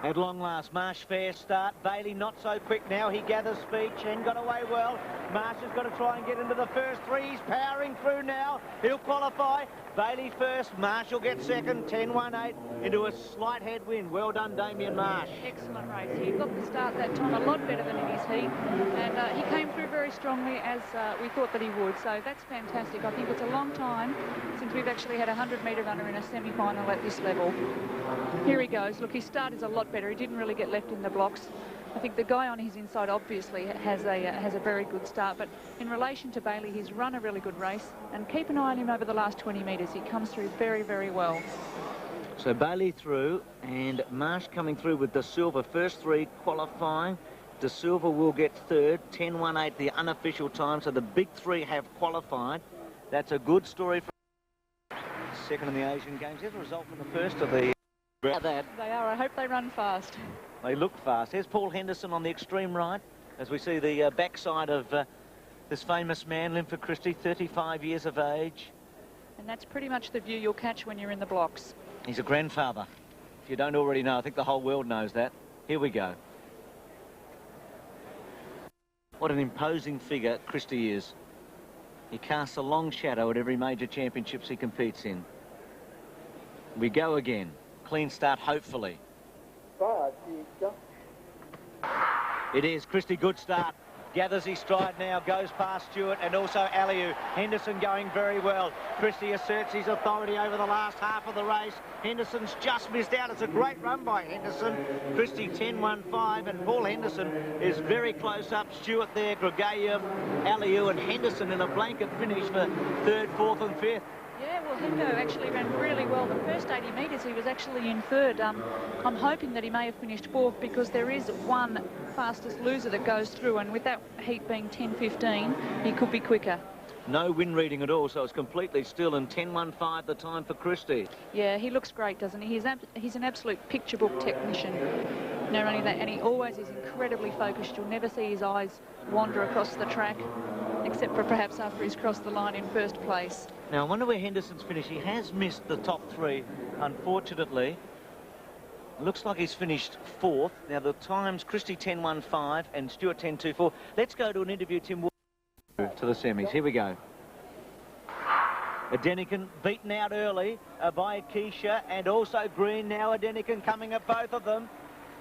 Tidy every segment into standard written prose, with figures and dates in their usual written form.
At long last, Marsh fair start. Bailey not so quick now. He gathers speed. Chen got away well. Marsh has got to try and get into the first three. He's powering through now. He'll qualify. Bailey first. Marsh will get second. 10-1-8 into a slight headwind. Well done, Damien Marsh. Excellent race. He got the start that time a lot better than in his heat. And he came through very strongly as we thought that he would. So that's fantastic. I think it's a long time since we've actually had a 100-metre runner in a semi-final at this level. Here he goes. Look, his start is a lot better. He didn't really get left in the blocks. I think the guy on his inside obviously has a very good start, but in relation to Bailey, he's run a really good race, and keep an eye on him over the last 20 metres. He comes through very, very well. So Bailey through, and Marsh coming through with De Silva. First three qualifying. De Silva will get third. 10-1-8 the unofficial time, so the big three have qualified. That's a good story for second in the Asian Games. Here's a result from the first of the... That. They are. I hope they run fast. They look fast. Here's Paul Henderson on the extreme right, as we see the backside of this famous man, Linford Christie, 35 years of age. And that's pretty much the view you'll catch when you're in the blocks. He's a grandfather. If you don't already know, I think the whole world knows that. Here we go. What an imposing figure Christie is. He casts a long shadow at every major championships he competes in. We go again. Clean start, hopefully. It is. Christie, good start. Gathers his stride now, goes past Stewart and also Aliu. Henderson going very well. Christie asserts his authority over the last half of the race. Henderson's just missed out. It's a great run by Henderson. Christie 10-1-5, and Paul Henderson is very close up. Stewart there, Gregaev, Aliu and Henderson in a blanket finish for third, fourth and fifth. Yeah, well, Hendo actually ran really well. The first 80 metres, he was actually in third. I'm hoping that he may have finished fourth, because there is one fastest loser that goes through, and with that heat being 10:15, he could be quicker. No wind reading at all, so it's completely still, and 10-1-5 the time for Christie. Yeah, he looks great, doesn't he? He's an absolute picture book technician. Not only that, and he always is incredibly focused. You'll never see his eyes wander across the track, except for perhaps after he's crossed the line in first place. Now, I wonder where Henderson's finished. He has missed the top three, unfortunately. Looks like he's finished fourth. Now, the times, Christie 10-1-5 and Stewart 10-2-4. Let's go to an interview, Tim, to the semis. Here we go. Adeniken beaten out early by Akisha, and also Green. Now Adeniken coming at both of them.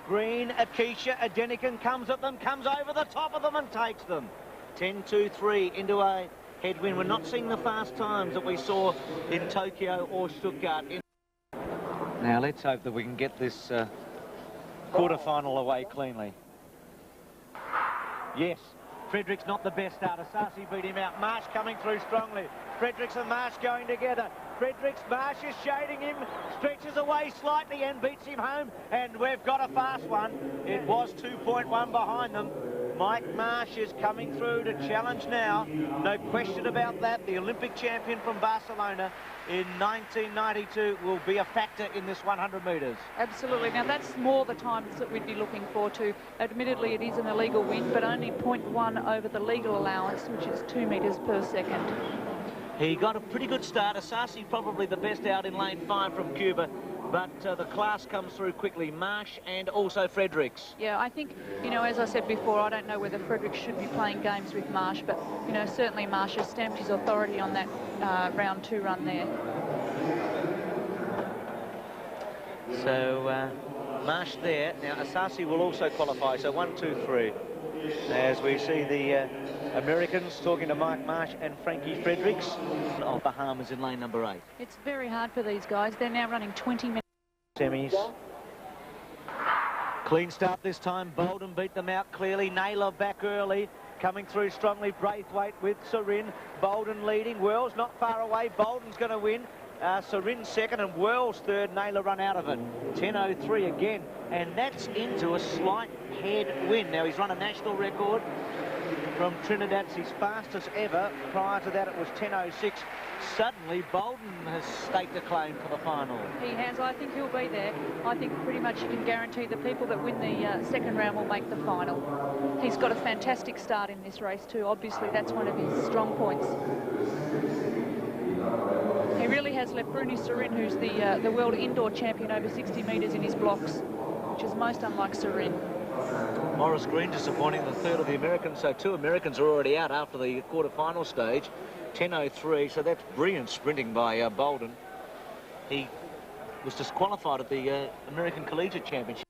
Green, Akisha, Adeniken comes at them, comes over the top of them and takes them. 10-2-3 into a headwind. We're not seeing the fast times that we saw in Tokyo or Stuttgart. Now let's hope that we can get this quarter-final away cleanly. Yes, Fredericks not the best starter. Sarsi beat him out. Marsh coming through strongly. Fredericks and Marsh going together. Fredericks, Marsh is shading him, stretches away slightly and beats him home. And we've got a fast one. It was 2.1 behind them. Mike Marsh is coming through to challenge now. No question about that. The Olympic champion from Barcelona in 1992 will be a factor in this 100 metres. Absolutely. Now, that's more the times that we'd be looking for to. Admittedly, it is an illegal wind, but only 0.1 over the legal allowance, which is 2 metres per second. He got a pretty good start. Asasi probably the best out in lane 5 from Cuba. But the class comes through quickly. Marsh and also Fredericks. Yeah, I think, you know, as I said before, I don't know whether Fredericks should be playing games with Marsh, but, you know, certainly Marsh has stamped his authority on that round 2 run there. So, Marsh there. Now, Asasi will also qualify, so 1, 2, 3. As we see the Americans talking to Mike Marsh and Frankie Fredericks of Bahamas in lane number 8. It's very hard for these guys. They're now running 20 minutes. Semis. Clean start this time. Bolden beat them out clearly. Naylor back early. Coming through strongly. Braithwaite with Serin. Bolden leading. Wells not far away. Bolden's going to win. Serin second and Wells third. Naylor run out of it. 10:03 again. And that's into a slight headwind. Now he's run a national record from Trinidad. It's his fastest ever. Prior to that it was 10:06. Suddenly Bolden has staked a claim for the final. He has. I think he'll be there. I think pretty much you can guarantee the people that win the second round will make the final. He's got a fantastic start in this race too. Obviously that's one of his strong points. He really has has left Bruni Sorin, who's the world indoor champion over 60 metres in his blocks, which is most unlike Sorin. Morris Green disappointing, the third of the Americans. So 2 Americans are already out after the quarter-final stage. 10.03, so that's brilliant sprinting by Bolden. He was disqualified at the American Collegiate Championship.